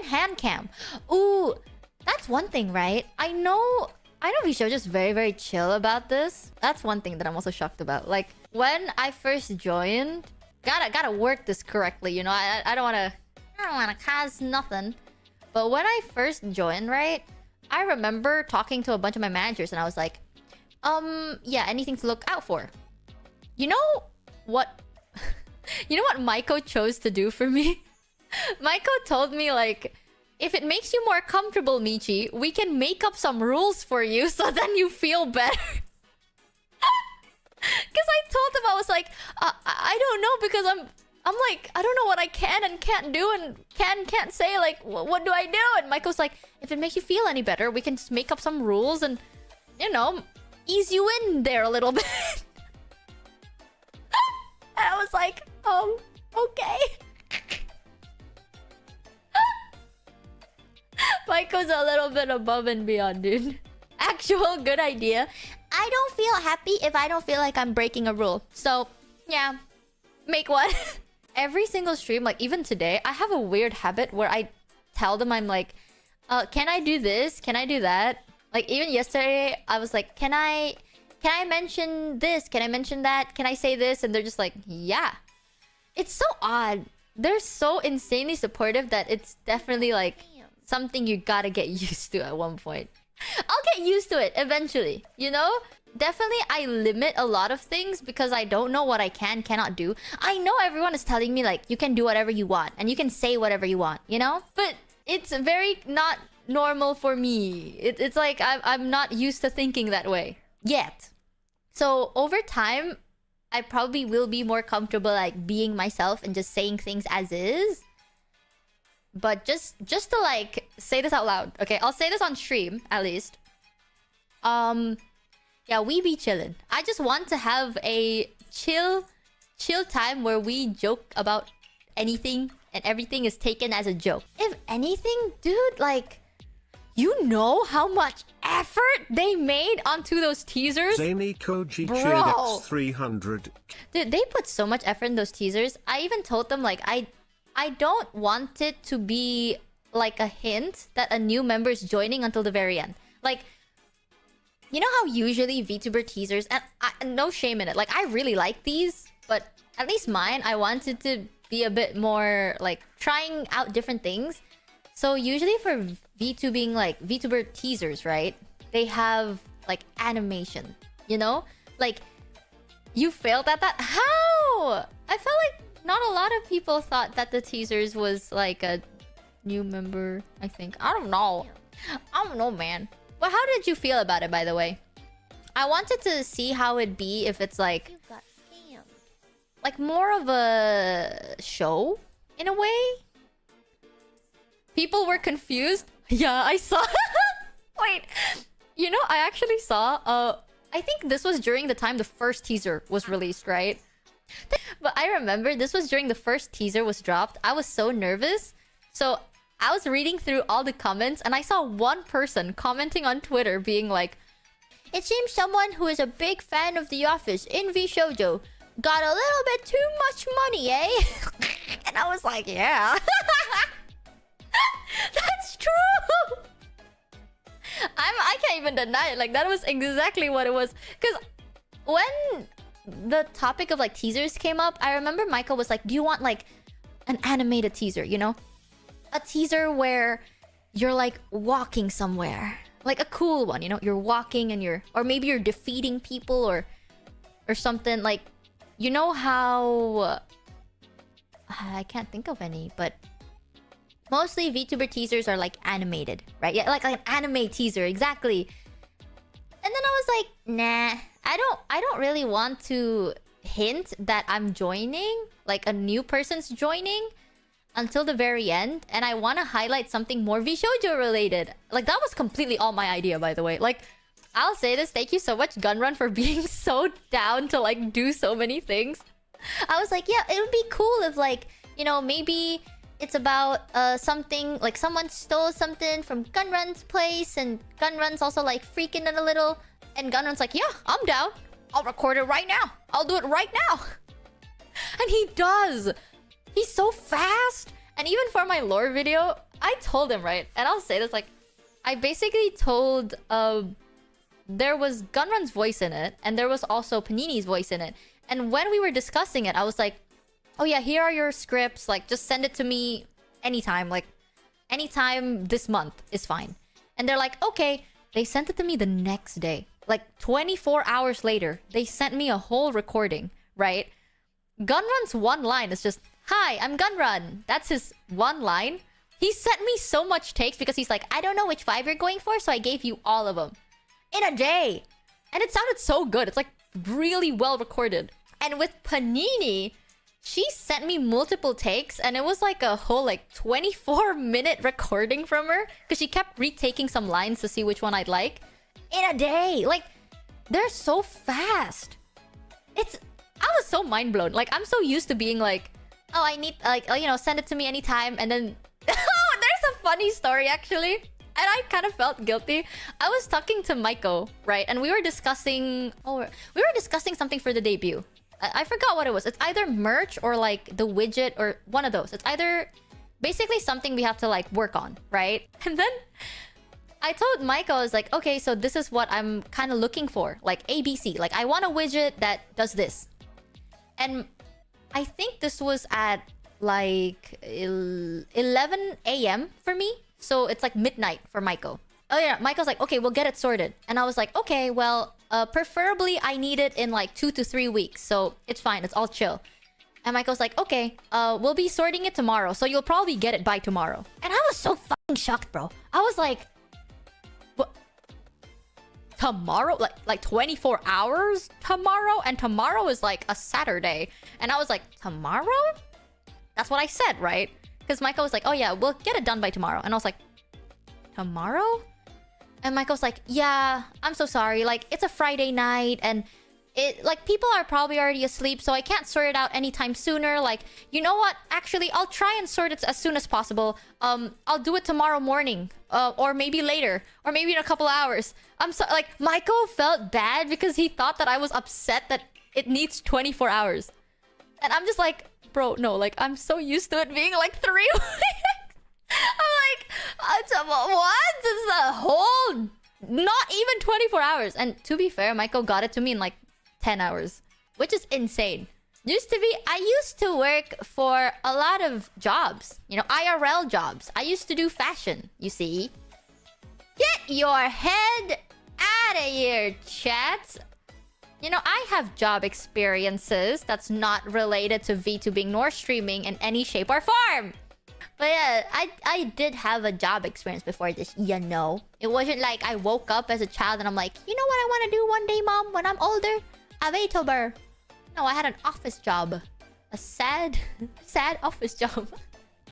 hand cam. Ooh, that's one thing, right? I know VShojo just very, very chill about this. That's one thing that I'm also shocked about. Like, when I first joined, gotta work this correctly, you know? I don't wanna cause nothing. But when I first joined, right? I remember talking to a bunch of my managers and I was like, yeah, anything to look out for. You know what? You know what Maiko chose to do for me? Maiko told me, like, if it makes you more comfortable, Michi, we can make up some rules for you so then you feel better. Because I told him, I was like, I don't know, because I'm like, I don't know what I can and can't do and can't say, like, what do I do? And Maiko's like, if it makes you feel any better, we can just make up some rules and, you know, ease you in there a little bit. And I was like, okay. Maiko's a little bit above and beyond, dude. Actual good idea. I don't feel happy if I don't feel like I'm breaking a rule. So, yeah. Make one. Every single stream, like even today, I have a weird habit where I tell them, I'm like, can I do this? Can I do that? Like even yesterday, I was like, can I mention this? Can I mention that? Can I say this? And they're just like, yeah. It's so odd. They're so insanely supportive that it's definitely like something you gotta get used to at one point. I'll get used to it eventually, you know? Definitely, I limit a lot of things because I don't know what I cannot do. I know everyone is telling me, like, you can do whatever you want and you can say whatever you want, you know? But it's very not normal for me. It's like I'm not used to thinking that way yet. So over time, I probably will be more comfortable, like, being myself and just saying things as is. But just to, like, say this out loud. Okay, I'll say this on stream, at least. Yeah, we be chillin'. I just want to have a chill time where we joke about anything and everything is taken as a joke. If anything, dude, like, you know how much effort they made onto those teasers? Zany Koji cheered X300. Dude, they put so much effort in those teasers. I even told them, like, I don't want it to be like a hint that a new member is joining until the very end. Like, you know how usually VTuber teasers, and no shame in it, like, I really like these, but at least mine, I wanted to be a bit more, like, trying out different things. So usually for VTubing, like, VTuber teasers, right? They have, like, animation, you know? Like, you failed at that? How? I felt like not a lot of people thought that the teasers was, like, a new member, I think. I don't know, man. But how did you feel about it, by the way? I wanted to see how it'd be if it's like... like more of a show, in a way? People were confused? Yeah, I saw... Wait. You know, I actually saw... I think this was during the time the first teaser was released, right? But I remember this was during the first teaser was dropped. I was so nervous. So... I was reading through all the comments and I saw one person commenting on Twitter being like, it seems someone who is a big fan of The Office in VShojo got a little bit too much money, eh? And I was like, yeah. That's true. I can't even deny it. Like, that was exactly what it was. Because when the topic of, like, teasers came up, I remember Michael was like, do you want, like, an animated teaser, you know? A teaser where you're, like, walking somewhere. Like a cool one, you know? You're walking and you're... or maybe you're defeating people or something. Like, you know how... I can't think of any, but... mostly VTuber teasers are, like, animated, right? Yeah, like an anime teaser, exactly. And then I was like, nah. I don't really want to hint that I'm joining. Like, a new person's joining. Until the very end, and I want to highlight something more VShojo related. Like, that was completely all my idea, by the way. Like, I'll say this, thank you so much, Gunrun, for being so down to, like, do so many things. I was like, yeah, it would be cool if, like, you know, maybe it's about something, like someone stole something from Gunrun's place, and Gunrun's also, like, freaking it a little, and Gunrun's like, yeah, I'm down. I'll record it right now. I'll do it right now. And he does. He's so fast. And even for my lore video, I told him, right? And I'll say this, like, I basically told there was Gunrun's voice in it, and there was also Panini's voice in it. And when we were discussing it, I was like, oh yeah, here are your scripts. Like, just send it to me anytime. Like, anytime this month is fine. And they're like, okay. They sent it to me the next day. Like, 24 hours later, they sent me a whole recording, right? Gunrun's one line is just, hi, I'm Gunrun. That's his one line. He sent me so much takes because he's like, I don't know which vibe you're going for, so I gave you all of them. In a day. And it sounded so good. It's like really well recorded. And with Panini, she sent me multiple takes, and it was like a whole like 24-minute recording from her because she kept retaking some lines to see which one I'd like. In a day. Like, they're so fast. I was so mind blown. Like, I'm so used to being like, oh, I need, like, you know, send it to me anytime. And then, oh, there's a funny story actually. And I kind of felt guilty. I was talking to Maiko, right? And we were discussing, something for the debut. I forgot what it was. It's either merch or like the widget or one of those. It's either basically something we have to like work on, right? And then I told Maiko, I was like, okay, so this is what I'm kind of looking for. Like ABC. Like, I want a widget that does this. And I think this was at like 11 a.m. for me. So it's like midnight for Maiko. Oh yeah, Maiko's like, okay, we'll get it sorted. And I was like, okay, well, preferably I need it in like 2 to 3 weeks. So it's fine, it's all chill. And Maiko's like, okay, we'll be sorting it tomorrow. So you'll probably get it by tomorrow. And I was so fucking shocked, bro. I was like, what? Tomorrow? Like 24 hours tomorrow? And tomorrow is like a Saturday. And I was like, tomorrow? That's what I said, right? Because Maiko was like, oh yeah, we'll get it done by tomorrow. And I was like, tomorrow? And Maiko's like, yeah, I'm so sorry. Like, it's a Friday night and it, like, people are probably already asleep, so I can't sort it out anytime sooner. Like, you know what? Actually, I'll try and sort it as soon as possible. I'll do it tomorrow morning, or maybe later, or maybe in a couple hours. I'm so, like, Maiko felt bad because he thought that I was upset that it needs 24 hours. And I'm just like, bro, no, like, I'm so used to it being like 3 weeks. I'm like, what? It's a whole, not even 24 hours. And to be fair, Maiko got it to me in like 10 hours, which is insane. I used to work for a lot of jobs, you know, IRL jobs. I used to do fashion, you see. Get your head out of here, chat. You know, I have job experiences that's not related to VTubing nor streaming in any shape or form. But yeah, I did have a job experience before this, you know. It wasn't like I woke up as a child and I'm like, you know what I want to do one day, mom, when I'm older? A Vtuber. No, I had an office job. A sad office job.